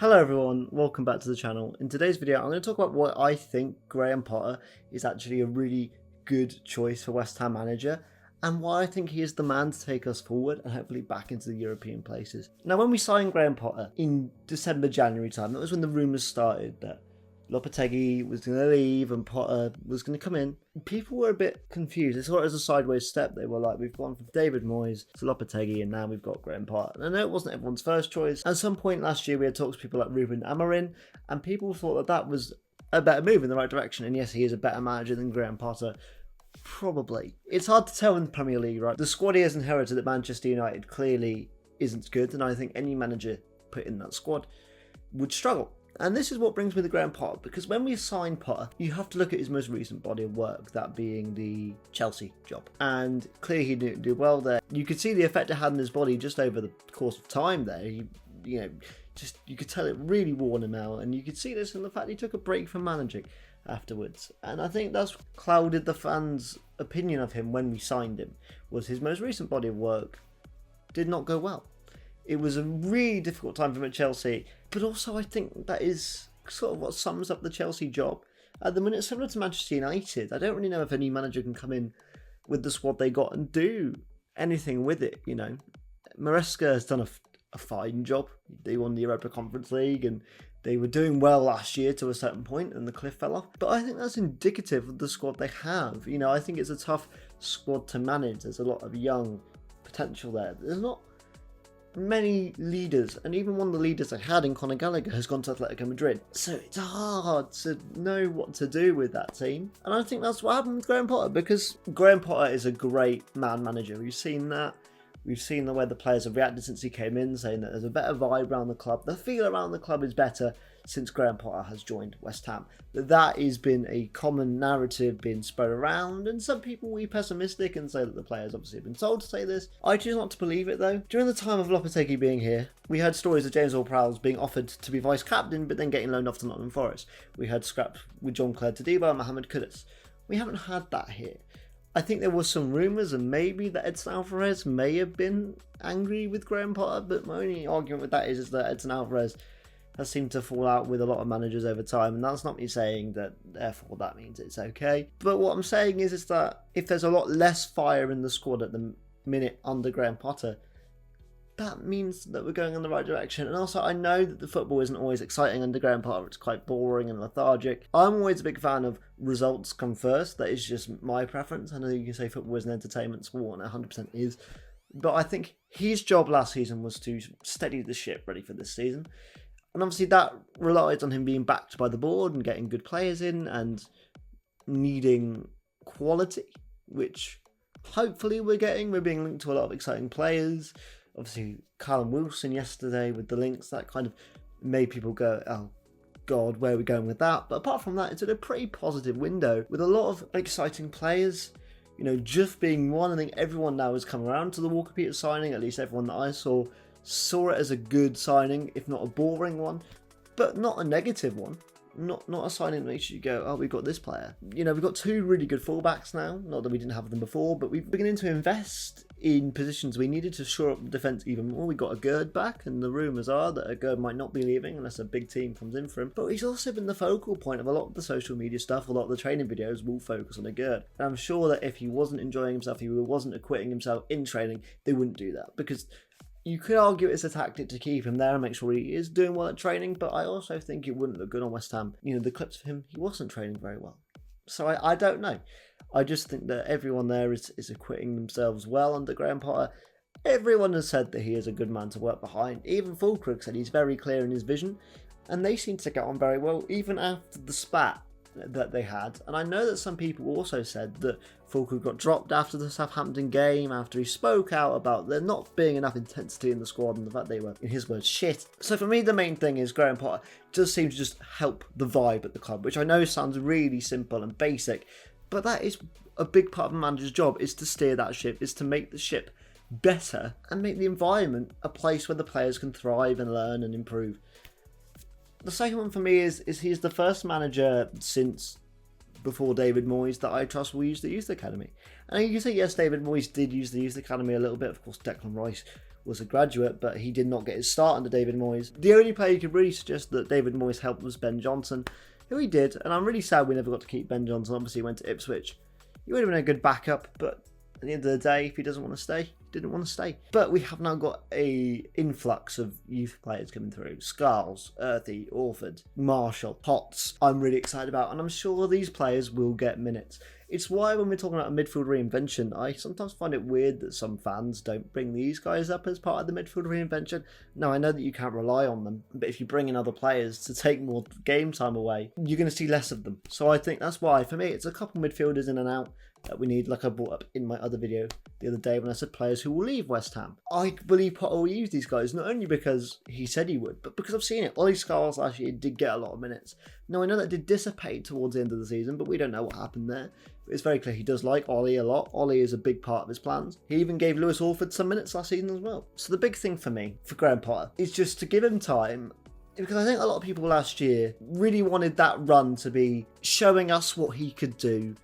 Hello everyone, welcome back to the channel. In today's video I'm going to talk about why I think Graham Potter is actually a really good choice for West Ham manager and why I think he is the man to take us forward and hopefully back into the European places. Now when we signed Graham Potter in December, January time, that was when the rumours started that Lopetegui was going to leave and Potter was going to come in. People were a bit confused. They saw it as a sideways step. They were like, we've gone from David Moyes to Lopetegui and now we've got Graham Potter. And I know it wasn't everyone's first choice. At some point last year we had talks to people like Ruben Amorim and people thought that that was a better move in the right direction. And yes, he is a better manager than Graham Potter. Probably. It's hard to tell in the Premier League, right? The squad he has inherited at Manchester United clearly isn't good. And I think any manager put in that squad would struggle. And this is what brings me to Graham Potter, because when we signed Potter, you have to look at his most recent body of work, that being the Chelsea job. And clearly he didn't do well there. You could see the effect it had on his body just over the course of time there. You could tell it really worn him out, and you could see this in the fact he took a break from managing afterwards. And I think that's clouded the fans' opinion of him when we signed him, was his most recent body of work did not go well. It was a really difficult time for him at Chelsea, but also I think that is sort of what sums up the Chelsea job. At the minute, similar to Manchester United, I don't really know if any manager can come in with the squad they got and do anything with it, you know. Maresca has done a fine job. They won the Europa Conference League and they were doing well last year to a certain point and the cliff fell off. But I think that's indicative of the squad they have. You know, I think it's a tough squad to manage. There's a lot of young potential there. There's not many leaders, and even one of the leaders they had in Conor Gallagher has gone to Atletico Madrid, so it's hard to know what to do with that team. And I think that's what happened with Graham Potter, because Graham Potter is a great man manager. We've seen that. We've seen the way the players have reacted since he came in, saying that there's a better vibe around the club. The feel around the club is better since Graham Potter has joined West Ham. That has been a common narrative being spread around, and some people will be pessimistic and say that the players obviously have been told to say this. I choose not to believe it though. During the time of Lopetegui being here, we had stories of James Ward-Prowse being offered to be vice-captain but then getting loaned off to Nottingham Forest. We had scraps with Jean-Claude Todibo and Mohamed Kudus. We haven't had that here. I think there was some rumours and maybe that Edson Alvarez may have been angry with Graham Potter, but my only argument with that is that Edson Alvarez has seemed to fall out with a lot of managers over time, and that's not me saying that therefore that means it's okay. But what I'm saying is that if there's a lot less fire in the squad at the minute under Graham Potter, that means that we're going in the right direction. And also I know that the football isn't always exciting under Graham Potter, it's quite boring and lethargic. I'm always a big fan of results come first. That is just my preference. I know you can say football is an entertainment sport, and it 100% is, but I think his job last season was to steady the ship ready for this season. And obviously that relies on him being backed by the board and getting good players in and needing quality, which hopefully we're getting. We're being linked to a lot of exciting players. Obviously Callum Wilson yesterday with the links, that kind of made people go, oh God, where are we going with that? But apart from that, it's a pretty positive window with a lot of exciting players. You know, Juff being one. I think everyone now has come around to the Walker-Peters signing, at least everyone that I saw it as a good signing, if not a boring one, but not a negative one. Not a signing that makes you go, oh, we've got this player. You know, we've got two really good fullbacks now. Not that we didn't have them before, but we're beginning to invest in positions we needed to shore up the defence even more. We got a Gerd back, and the rumours are that a Gerd might not be leaving unless a big team comes in for him. But he's also been the focal point of a lot of the social media stuff. A lot of the training videos will focus on a Gerd. And I'm sure that if he wasn't enjoying himself, he wasn't acquitting himself in training, they wouldn't do that, because you could argue it's a tactic to keep him there and make sure he is doing well at training, but I also think it wouldn't look good on West Ham. You know, the clips of him, he wasn't training very well. So I don't know. I just think that everyone there is acquitting themselves well under Graham Potter. Everyone has said that he is a good man to work behind. Even Fulkrug said he's very clear in his vision, and they seem to get on very well, even after the spat that they had. And I know that some people also said that Fulkrug got dropped after the Southampton game, after he spoke out about there not being enough intensity in the squad and the fact they were, in his words, shit. So for me, the main thing is Graham Potter does seem to just help the vibe at the club, which I know sounds really simple and basic, but that is a big part of a manager's job, is to steer that ship, is to make the ship better and make the environment a place where the players can thrive and learn and improve. The second one for me is he's the first manager since before David Moyes that I trust will use the youth academy. And you can say, yes, David Moyes did use the youth academy a little bit. Of course, Declan Rice was a graduate, but he did not get his start under David Moyes. The only player you could really suggest that David Moyes helped was Ben Johnson, who he did, and I'm really sad we never got to keep Ben Johnson. Obviously, he went to Ipswich. He would have been a good backup, but at the end of the day, if he doesn't want to stay, he didn't want to stay. But we have now got a influx of youth players coming through. Scarles, Earthy, Orford, Marshall, Potts. I'm really excited about, and I'm sure these players will get minutes. It's why when we're talking about a midfield reinvention, I sometimes find it weird that some fans don't bring these guys up as part of the midfield reinvention. Now, I know that you can't rely on them, but if you bring in other players to take more game time away, you're going to see less of them. So I think that's why, for me, it's a couple midfielders in and out that we need, like I brought up in my other video the other day when I said players who will leave West Ham. I believe Potter will use these guys, not only because he said he would, but because I've seen it. Ollie Scarles last year did get a lot of minutes. Now, I know that did dissipate towards the end of the season, but we don't know what happened there. But it's very clear he does like Ollie a lot. Ollie is a big part of his plans. He even gave Lewis Orford some minutes last season as well. So the big thing for me, for Graham Potter, is just to give him time, because I think a lot of people last year really wanted that run to be showing us what he could do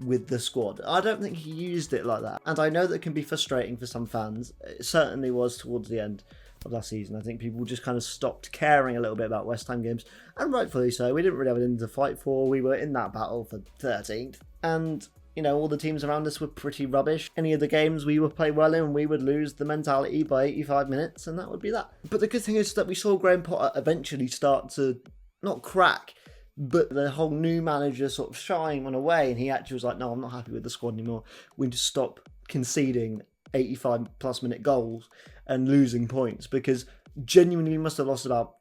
with the squad. I don't think he used it like that, and I know that can be frustrating for some fans. It certainly was towards the end of last season. I think people just kind of stopped caring a little bit about West Ham games, and rightfully so. We didn't really have anything to fight for. We were in that battle for 13th, and you know, all the teams around us were pretty rubbish. Any of the games we would play well in, we would lose the mentality by 85 minutes, and that would be that. But the good thing is that we saw Graham Potter eventually start to not crack, but the whole new manager sort of shying on away, and he actually was like, no, I'm not happy with the squad anymore. We need to stop conceding 85 plus minute goals and losing points, because genuinely we must have lost about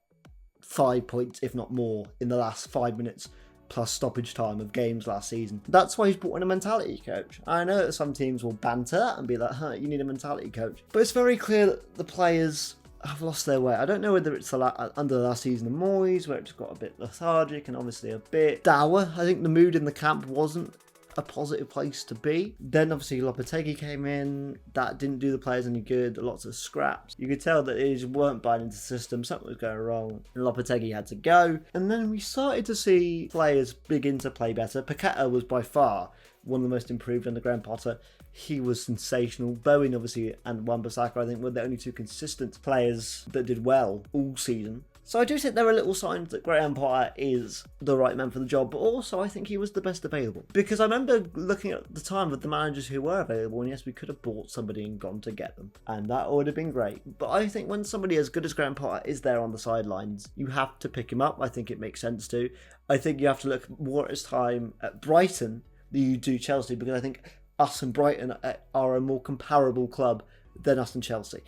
5 points, if not more, in the last 5 minutes plus stoppage time of games last season. That's why he's brought in a mentality coach. I know that some teams will banter that and be like, you need a mentality coach. But it's very clear that the players have lost their way. I don't know whether it's under the last season of Moyes, where it just got a bit lethargic and obviously a bit dour. I think the mood in the camp wasn't a positive place to be. Then obviously Lopetegui came in. That didn't do the players any good. Lots of scraps. You could tell that they just weren't buying into the system. Something was going wrong, and Lopetegui had to go. And then we started to see players begin to play better. Paqueta was by far one of the most improved under Graham Potter. He was sensational. Bowen, obviously, and Wan-Bissaka, I think, were the only two consistent players that did well all season. So I do think there are little signs that Graham Potter is the right man for the job, but also I think he was the best available. Because I remember looking at the time of the managers who were available, and yes, we could have bought somebody and gone to get them, and that would have been great. But I think when somebody as good as Graham Potter is there on the sidelines, you have to pick him up. I think it makes sense to. I think you have to look more at his time at Brighton than you do Chelsea, because I think us and Brighton are a more comparable club than us and Chelsea.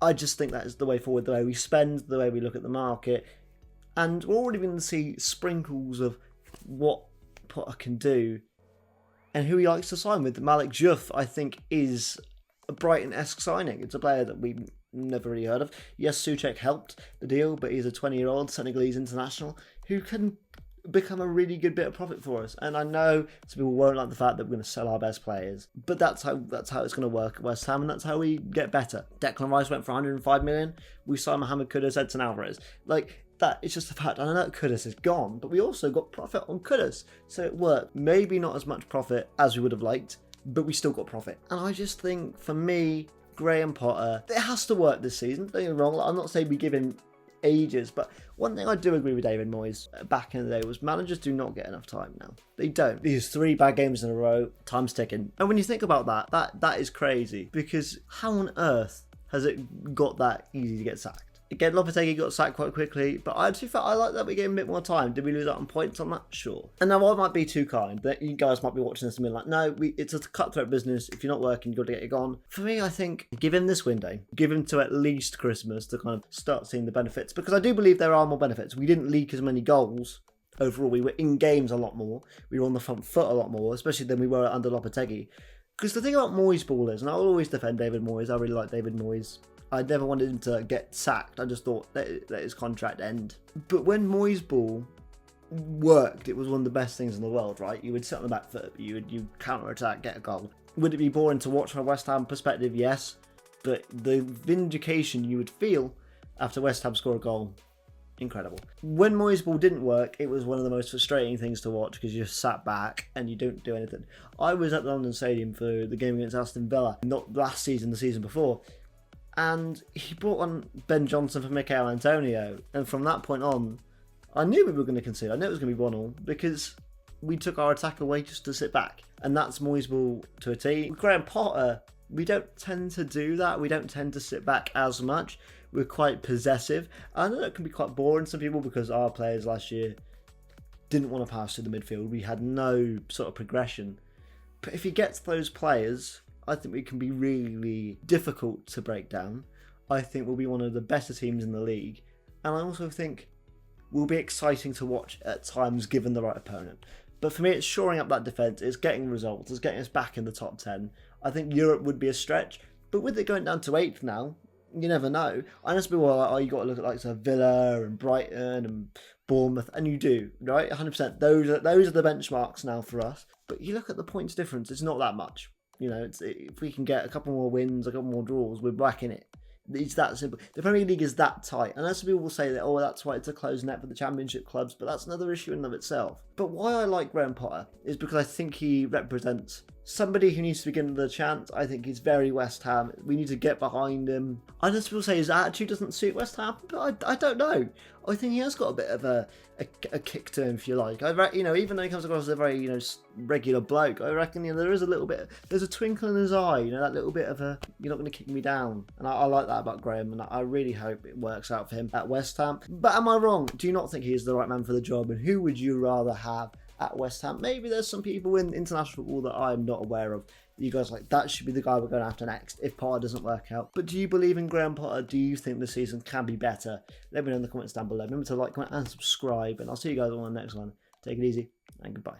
I just think that is the way forward, the way we spend, the way we look at the market. And we're already going to see sprinkles of what Potter can do and who he likes to sign with. Malik Diouf, I think, is a Brighton-esque signing. It's a player that we've never really heard of. Yes, Souček helped the deal, but he's a 20-year-old Senegalese international who can become a really good bit of profit for us. And I know some people won't like the fact that we're going to sell our best players, but that's how it's going to work at West Ham, and that's how we get better. Declan Rice went for 105 million. We signed Mohamed Kudus, Edson Alvarez. Like, that is just a fact. And I know Kudus is gone, but we also got profit on Kudus, so it worked. Maybe not as much profit as we would have liked, but we still got profit. And I just think, for me, Graham Potter, it has to work this season. Don't get me wrong, I'm not saying we give him ages, but one thing I do agree with David Moyes back in the day was managers do not get enough time now. They don't. These 3 bad games in a row, time's ticking. And when you think about that is crazy, because how on earth has it got that easy to get sacked? Again, Lopetegui got sacked quite quickly, but I actually felt I like that we gave him a bit more time. Did we lose out on points on that? Sure. And now I might be too kind. That you guys might be watching this and be like, no, it's a cutthroat business. If you're not working, you've got to get it gone. For me, I think give him this window. Give him to at least Christmas to kind of start seeing the benefits, because I do believe there are more benefits. We didn't leak as many goals overall. We were in games a lot more. We were on the front foot a lot more, especially than we were under Lopetegui. Because the thing about Moyes ball is, and I'll always defend David Moyes, I really like David Moyes. I never wanted him to get sacked. I just thought let his contract end. But when Moyes ball worked, it was one of the best things in the world, right? You would sit on the back foot, you counter-attack, get a goal. Would it be boring to watch from a West Ham perspective? Yes. But the vindication you would feel after West Ham score a goal, incredible. When Moyes ball didn't work, it was one of the most frustrating things to watch, because you just sat back and you don't do anything. I was at the London Stadium for the game against Aston Villa, not last season, the season before. And he brought on Ben Johnson for Mikel Antonio. And from that point on, I knew we were going to concede. I knew it was going to be 1-1 because we took our attack away just to sit back. And that's Moyes' ball to a T. With Graham Potter, we don't tend to do that. We don't tend to sit back as much. We're quite possessive. I know it can be quite boring to some people because our players last year didn't want to pass to the midfield. We had no sort of progression. But if he gets those players, I think we can be really difficult to break down. I think we'll be one of the better teams in the league. And I also think we'll be exciting to watch at times given the right opponent. But for me, it's shoring up that defence, it's getting results, it's getting us back in the top 10. I think Europe would be a stretch. But with it going down to 8th now, you never know. I know some people are like, oh, you got to look at like Villa and Brighton and Bournemouth, and you do, right? 100%. Those are the benchmarks now for us. But you look at the points difference; it's not that much. You know, if we can get a couple more wins, a couple more draws, we're back in it. It's that simple. The Premier League is that tight. And as some people will say that, oh, that's why it's a closed net for the Championship clubs, but that's another issue in and of itself. But why I like Graham Potter is because I think he represents somebody who needs to be given the chance. I think he's very West Ham. We need to get behind him. I know people say his attitude doesn't suit West Ham, but I don't know. I think he has got a bit of a kick to him, if you like. Even though he comes across as a very, regular bloke, I reckon, there is a little bit, there's a twinkle in his eye, that little bit of a, you're not going to kick me down. And I like that about Graham, and I really hope it works out for him at West Ham. But am I wrong? Do you not think he is the right man for the job? And who would you rather have at West Ham? Maybe there's some people in international football that I'm not aware of. You guys are like, that should be the guy we're going after next if Potter doesn't work out. But do you believe in Graham Potter? Do you think the season can be better? Let me know in the comments down below. Remember to like, comment and subscribe, and I'll see you guys on the next one. Take it easy and goodbye.